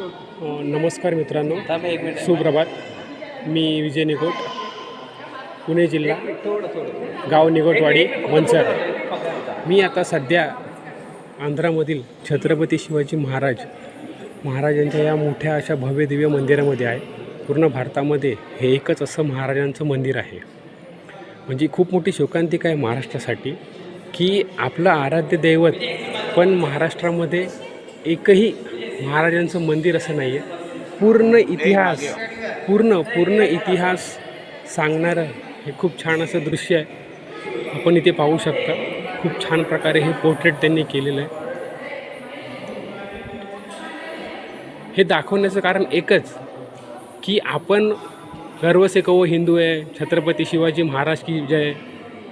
नमस्कार मित्रांनो, सुप्रभात. मी विजय निकोट, पुणे जिल्हा, गाव निकोटवाडी, मंचर. मी आता सध्या आंध्रामधील छत्रपती शिवाजी महाराजांच्या या मोठ्या अशा भव्य दिव्य मंदिरामध्ये आहे. पूर्ण भारतामध्ये हे एकच असं महाराजांचं मंदिर आहे. म्हणजे खूप मोठी शोकांतिका आहे महाराष्ट्रासाठी की आपलं आराध्य दैवत पण महाराष्ट्रामध्ये एकही महाराजांचं मंदिर असं नाही आहे. पूर्ण इतिहास सांगणारं हे खूप छान असं दृश्य आहे. आपण इथे पाहू शकता. खूप छान प्रकारे हे पोर्ट्रेट त्यांनी केलेलं आहे. हे दाखवण्याचं कारण एकच की आपण गर्व से कहो हिंदू आहे, छत्रपती शिवाजी महाराज की जय.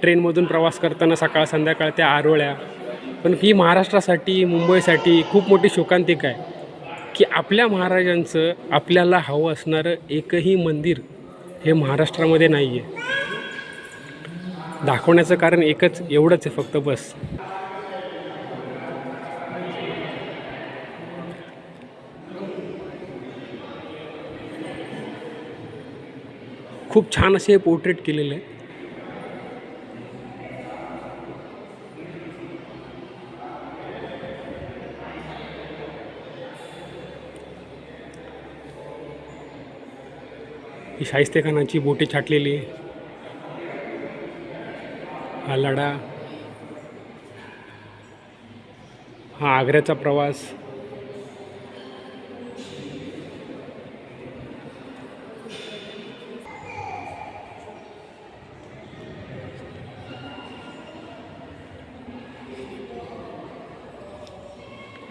ट्रेनमधून प्रवास करताना सकाळ संध्याकाळ त्या आरोळ्या. पण ही महाराष्ट्रासाठी, मुंबईसाठी खूप मोठी शोकांतिका आहे की आपल्या महाराजांचं आपल्याला हवं असणारं एकही मंदिर हे महाराष्ट्रामध्ये नाही आहे. दाखवण्याचं कारण एकच एवढंच आहे फक्त, बस. खूप छान असे पोर्ट्रेट केलेलं आहे. ही शाहिस्तेखानाची बोटे छाटलेली, हा लढा, हा आग्र्याचा प्रवास.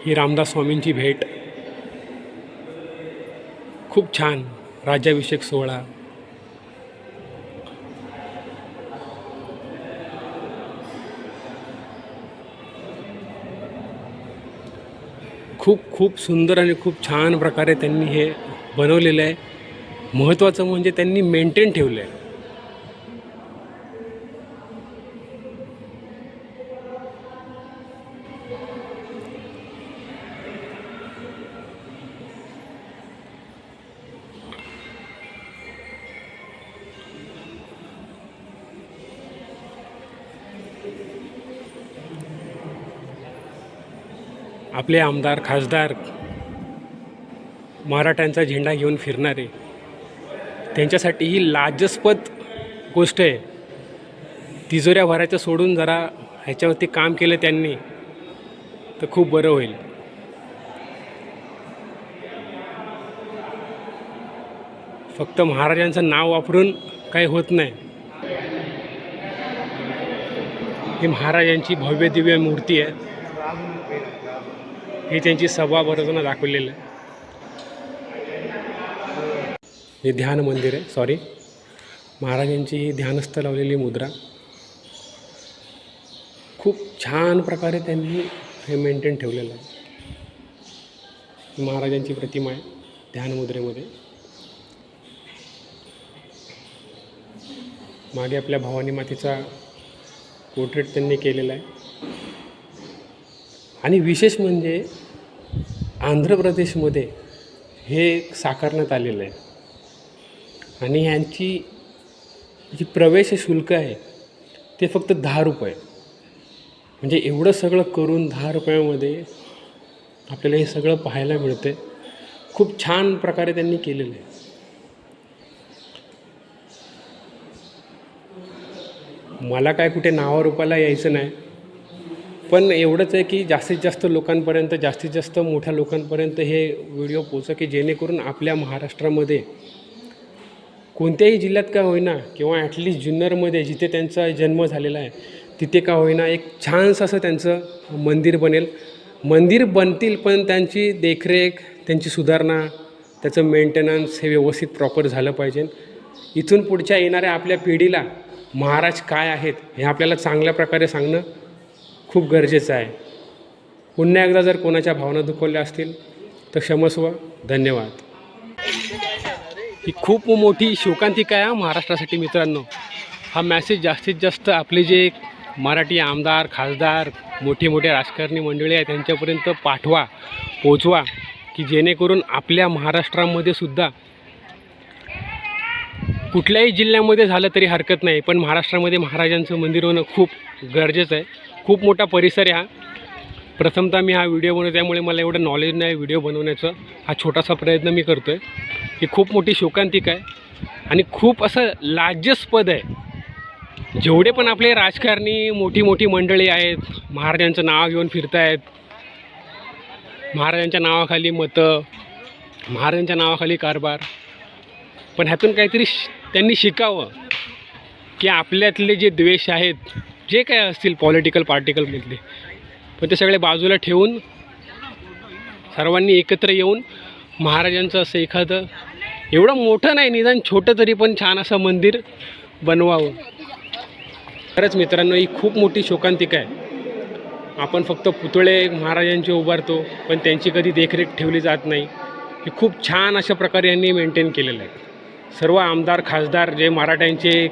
ही रामदास स्वामींची भेट. खूप छान राज्याभिषेक सोहळा. खूप सुंदर आणि खूप छान प्रकारे त्यांनी हे बनवलेलं आहे. महत्त्वाचं म्हणजे त्यांनी मेंटेन ठेवलं आहे. आपले आमदार, खासदार, मराठ्यांचा झेंडा घेऊन फिरणारे, त्यांच्यासाठी ही लाजस्पद गोष्ट आहे. तिजोऱ्या भरायचं सोडून जरा ह्याच्यावरती काम केलं त्यांनी तर खूप बरं होईल. फक्त महाराजांचं नाव वापरून काही होत नाही. ही महाराजांची भव्य दिव्य मूर्ती आहे. हे त्यांची सभा भरताना दाखवलेलं आहे. हे ध्यान मंदिर आहे, सॉरी, महाराजांची ही ध्यानस्थ लावलेली मुद्रा. खूप छान प्रकारे त्यांनी हे मेंटेन ठेवलेलं आहे. महाराजांची प्रतिमा आहे ध्यान मुद्रेमध्ये. मागे आपल्या भवानी मातेचा पोर्ट्रेट त्यांनी केलेला आहे. आणि विशेष म्हणजे आंध्र प्रदेशमध्ये हे साकारण्यात आलेलं आहे. आणि ह्यांची जी प्रवेश शुल्क आहे ते फक्त 10 रुपये. म्हणजे एवढं सगळं करून 10 रुपयामध्ये आपल्याला हे सगळं पाहायला मिळतं. खूप छान प्रकारे त्यांनी केलेलं आहे. मला काय कुठे नावारूपाला यायचं नाही, पण एवढंच आहे की जास्तीत जास्त लोकांपर्यंत, जास्तीत जास्त मोठ्या लोकांपर्यंत हे व्हिडिओ पोहोचा की जेणेकरून आपल्या महाराष्ट्रामध्ये कोणत्याही जिल्ह्यात का होईना किंवा ॲटलिस्ट जुन्नरमध्ये जिथे त्यांचा जन्म झालेला आहे तिथे का होईना एक छानसं असं त्यांचं मंदिर बनेल. मंदिर बनतील पण त्यांची देखरेख, त्यांची सुधारणा, त्याचं मेंटेनन्स हे व्यवस्थित प्रॉपर झालं पाहिजे. इथून पुढच्या येणाऱ्या आपल्या पिढीला महाराज काय आहेत हे आपल्याला चांगल्या प्रकारे सांगणं खूप गरजेचं आहे. पुन्हा एकदा जर कोणाच्या भावना दुखवल्या असतील तर क्षमस्व. धन्यवाद. ही खूप मोठी शोकांतिका आहे महाराष्ट्रासाठी मित्रांनो. हा मॅसेज जास्तीत जास्त आपले जे मराठी आमदार, खासदार, मोठे राजकारणी मंडळी आहेत त्यांच्यापर्यंत पाठवा, पोचवा. की जेणेकरून आपल्या महाराष्ट्रामध्ये सुद्धा कुठल्याही जिल्ह्यामध्ये झालं तरी हरकत नाही, पण महाराष्ट्रामध्ये महाराजांचं मंदिर होणं खूप गरजेचं आहे. खूप मोठा परिसर आहे हा. प्रथमतः मी हा व्हिडिओ बनवतो, त्यामुळे मला एवढं नॉलेज नाही व्हिडिओ बनवण्याचं. हा छोटासा प्रयत्न मी करतो आहे. ही खूप मोठी शोकांतिका आहे आणि खूप असं लाज्यास्पद आहे. जेवढे पण आपले राजकारणी मोठी मोठी मंडळी आहेत, महाराजांचं नाव घेऊन फिरतायत, महाराजांच्या नावाखाली मतं, महाराजांच्या नावाखाली कारभार, पण ह्यातून काहीतरी त्यांनी शिकावं की आपल्यातले जे द्वेष आहेत, जे काय असतील पॉलिटिकल पार्टिकलमधले, पण ते सगळे बाजूला ठेवून सर्वांनी एकत्र येऊन महाराजांचं असं एखादं एवढं मोठं नाही, निदान छोटं तरी पण छान असं मंदिर बनवावं. खरंच मित्रांनो, ही खूप मोठी शोकांतिका आहे. आपण फक्त पुतळे महाराजांचे उभारतो, पण त्यांची कधी देखरेख ठेवली जात नाही. ही खूप छान अशा प्रकारे यांनी मेंटेन केलेलं आहे. सर्व आमदार खासदार जे मराठ्यांचे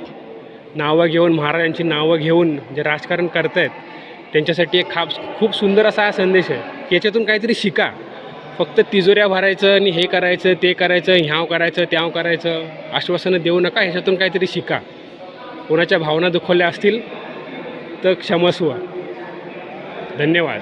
नावं घेऊन, महाराजांची नावं घेऊन जे राजकारण करत आहेत, त्यांच्यासाठी एक खूप सुंदर असा हा संदेश आहे की याच्यातून काहीतरी शिका. फक्त तिजोऱ्या भरायचं आणि हे करायचं ते करायचं, ह्याव करायचं त्याव करायचं, आश्वासनं देऊ नका. ह्याच्यातून काहीतरी शिका. कोणाच्या भावना दुखवल्या असतील तर क्षमस्व. धन्यवाद.